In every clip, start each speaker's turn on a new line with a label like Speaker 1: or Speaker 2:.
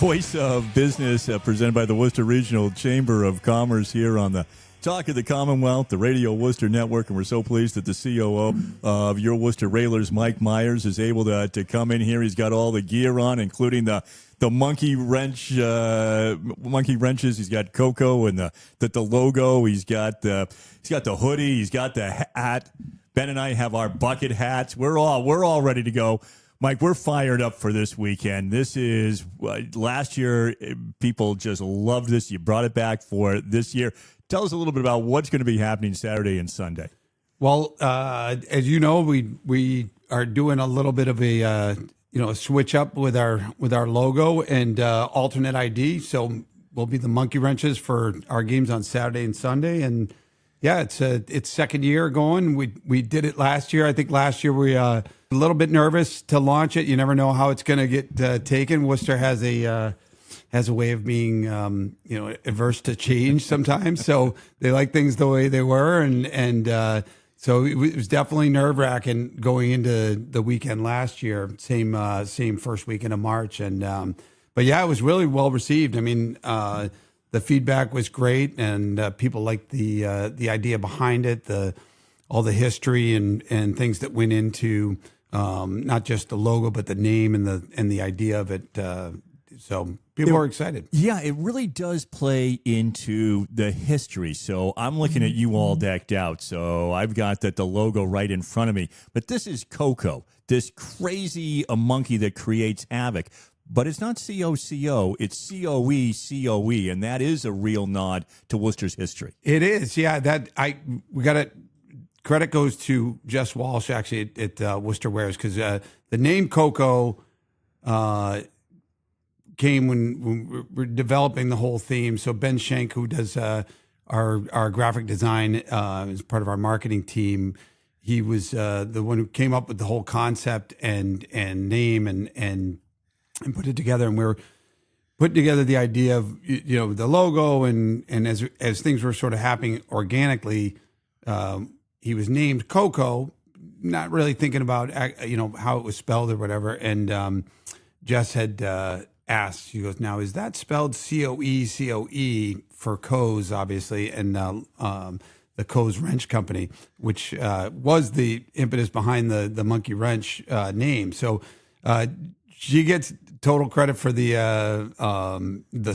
Speaker 1: Voice of Business, presented by the Worcester Regional Chamber of Commerce here on the Talk of the Commonwealth, the Radio Worcester Network, and we're so pleased that the COO of your Worcester Railers, Mike Myers, is able to come in here. He's got all the gear on, including the monkey wrenches. He's got Coco and the logo. He's got the hoodie. He's got the hat. Ben and I have our bucket hats. We're all ready to go. Mike, we're fired up for this weekend. This is last year. People just loved this. You brought it back for this year. Tell us a little bit about what's going to be happening Saturday and Sunday.
Speaker 2: Well, as you know, we are doing a little bit of a switch up with our logo and alternate ID. So we'll be the monkey wrenches for our games on Saturday and Sunday. And yeah, it's second year going. We did it last year. I think last year we a little bit nervous to launch it. You never know how it's going to get taken. Worcester has a way of being averse to change sometimes. So they like things the way they were, and so it was definitely nerve-wracking going into the weekend last year. Same first weekend of March, and but yeah, it was really well received. I mean, the feedback was great, and people liked the idea behind it, all the history and things that went into not just the logo but the name and the idea of it. So people are excited.
Speaker 1: Yeah, it really does play into the history. So I'm looking at you all decked out. So I've got the logo right in front of me. But this is Coco, this crazy monkey that creates havoc. But it's not COCO, it's COE, and that is a real nod to Worcester's history.
Speaker 2: It is, yeah. We got it. Credit goes to Jess Walsh actually at Worcester Wares, because the name Coco came when we were developing the whole theme. So Ben Schenk, who does our graphic design as part of our marketing team, he was the one who came up with the whole concept and name and put it together. And we were putting together the idea of the logo and as things were sort of happening organically, he was named Coco, not really thinking about how it was spelled or whatever. And Jess had asked, she goes, now is that spelled COE for Coes, obviously, and the Coes Wrench Company, which was the impetus behind the Monkey Wrench name. So she gets total credit for the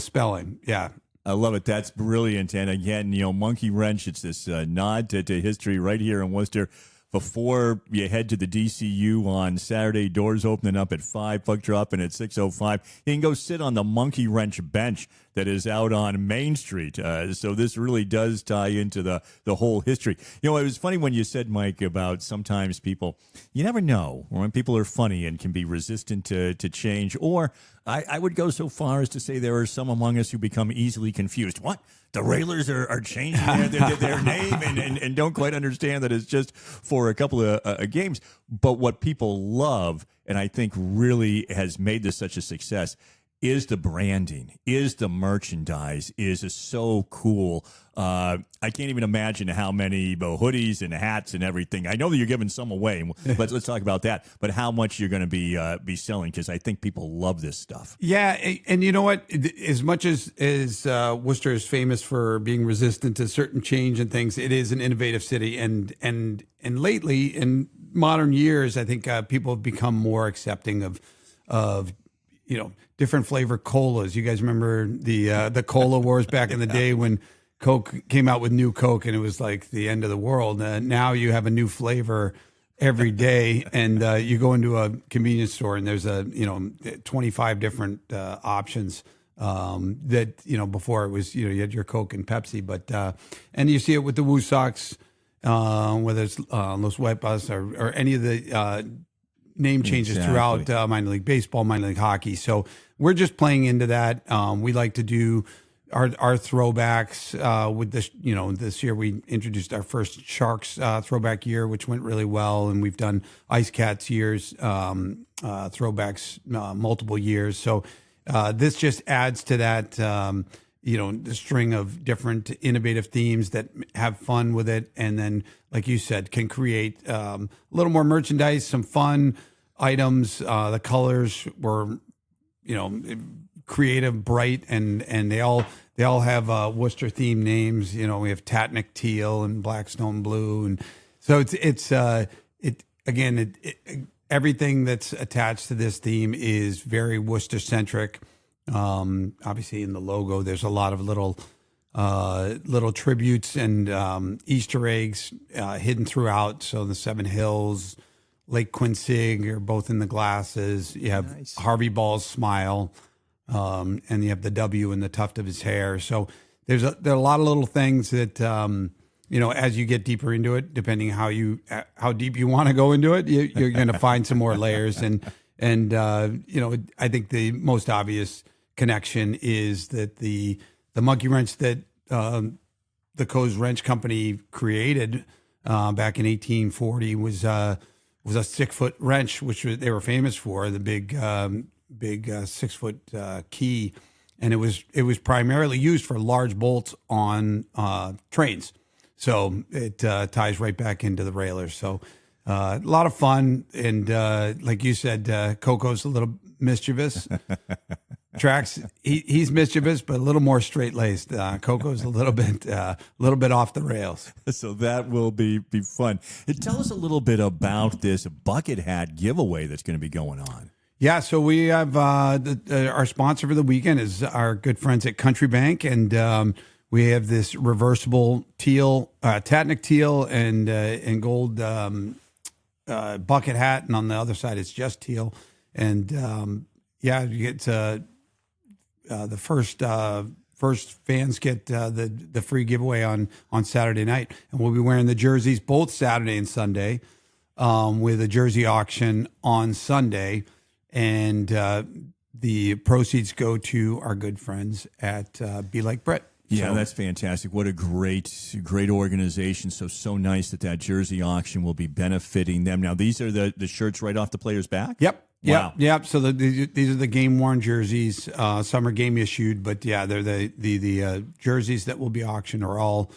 Speaker 2: spelling. Yeah.
Speaker 1: I love it. That's brilliant. And again, Monkey Wrench, it's this nod to history right here in Worcester. Before you head to the DCU on Saturday, doors opening up at 5, puck dropping at 6:05. You can go sit on the Monkey Wrench bench that is out on Main Street. So this really does tie into the whole history. It was funny when you said, Mike, about sometimes people, you never know when people are funny and can be resistant to change. Or I would go so far as to say there are some among us who become easily confused. What? The Railers are changing their name and don't quite understand that it's just for a couple of games. But what people love, and I think really has made this such a success, is the branding, is the merchandise, is so cool. I can't even imagine how many hoodies and hats and everything. I know that you're giving some away. Let's talk about that. But how much you're going to be selling, because I think people love this stuff.
Speaker 2: Yeah, and you know what? As much as Worcester is famous for being resistant to certain change and things, it is an innovative city. And lately, in modern years, I think people have become more accepting of different flavor colas. You guys remember the cola wars back in the day when Coke came out with new Coke and it was like the end of the world. Now you have a new flavor every day, and you go into a convenience store and there's 25 different options. That before it was you had your Coke and Pepsi, but and you see it with the Woo Sox, whether it's Los Huepas or any of the name changes throughout minor league baseball, minor league hockey. So we're just playing into that. We like to do our throwbacks with this. This year we introduced our first Sharks throwback year, which went really well, and we've done Ice Cats years, throwbacks multiple years. So this just adds to that. The string of different innovative themes that have fun with it. And then, like you said, can create a little more merchandise, some fun items. The colors were, creative, bright, and they all have Worcester themed names. You know, we have Tatnick Teal and Blackstone Blue, and so everything that's attached to this theme is very Worcester centric. Obviously, in the logo, there's a lot of little tributes and Easter eggs hidden throughout. So the Seven Hills, Lake Quincy are both in the glasses. You have
Speaker 1: Nice.
Speaker 2: Harvey Ball's smile, and you have the W in the tuft of his hair. So there are a lot of little things that as you get deeper into it, depending how deep you want to go into it, you're going to find some more layers. And I think the most obvious connection is that the monkey wrench that the Coe's Wrench Company created back in 1840 was a 6-foot wrench, which they were famous for, the big 6-foot key, and it was primarily used for large bolts on trains. So it ties right back into the railers. So a lot of fun, and like you said, Coco's a little mischievous. Trax, he's mischievous, but a little more straight laced. Coco's a little bit off the rails.
Speaker 1: So that will be fun. Tell us a little bit about this bucket hat giveaway that's going to be going on.
Speaker 2: Yeah, so we have our sponsor for the weekend is our good friends at Country Bank, and we have this reversible teal, Tatnick teal, and gold bucket hat, and on the other side it's just teal. And you get the first fans get the free giveaway on Saturday night, and we'll be wearing the jerseys both Saturday and Sunday, with a jersey auction on Sunday, and the proceeds go to our good friends at Be Like Brett.
Speaker 1: Yeah,
Speaker 2: So-
Speaker 1: that's fantastic. What a great organization. So nice that jersey auction will be benefiting them. Now, these are the shirts right off the player's back?
Speaker 2: Yep.
Speaker 1: Wow.
Speaker 2: Yep. So these are the game worn jerseys. Some are game issued, but yeah, they're the jerseys that will be auctioned are all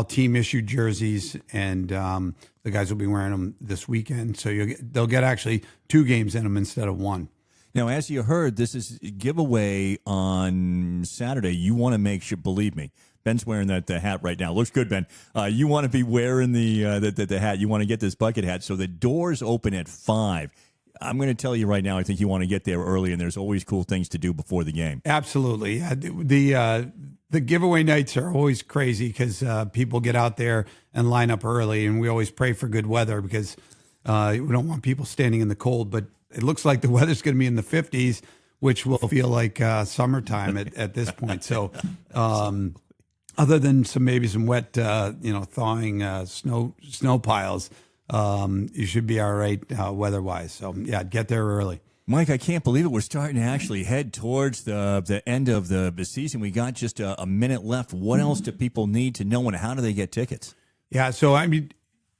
Speaker 2: team issued jerseys, and the guys will be wearing them this weekend. So they'll get actually 2 games in them instead of 1.
Speaker 1: Now, as you heard, this is a giveaway on Saturday. You want to make sure, believe me, Ben's wearing the hat right now. Looks good, Ben. You want to be wearing the hat. You want to get this bucket hat. So the doors open at 5. I'm going to tell you right now, I think you want to get there early, and there's always cool things to do before the game.
Speaker 2: Absolutely. The giveaway nights are always crazy because people get out there and line up early, and we always pray for good weather because we don't want people standing in the cold. But it looks like the weather's going to be in the 50s, which will feel like summertime at this point. So other than maybe some wet, thawing snow piles, you should be all right weather-wise. So, yeah, get there early.
Speaker 1: Mike, I can't believe it. We're starting to actually head towards the end of the season. We got just a minute left. What else do people need to know, and how do they get tickets?
Speaker 2: Yeah, so, I mean,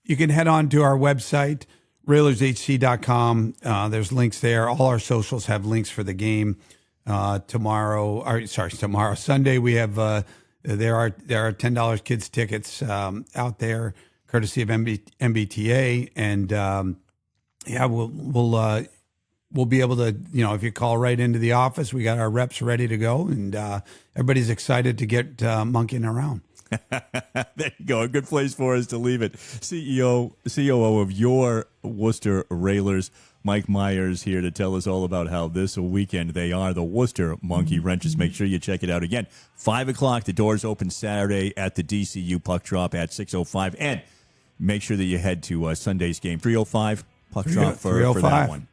Speaker 2: you can head on to our website, RailersHC.com. There's links there. All our socials have links for the game. Tomorrow, Sunday, we have there are $10 kids tickets out there, courtesy of MBTA, and we'll be able to, if you call right into the office, we got our reps ready to go, and everybody's excited to get monkeying around.
Speaker 1: There you go. A good place for us to leave it. COO of your Worcester Railers, Mike Myers, here to tell us all about how this weekend they are the Worcester Monkey Wrenches. Make sure you check it out. Again, 5 o'clock. The doors open Saturday at the DCU Puck Drop at 6:05. And make sure that you head to Sunday's game, 3:05 Puck Drop for that one.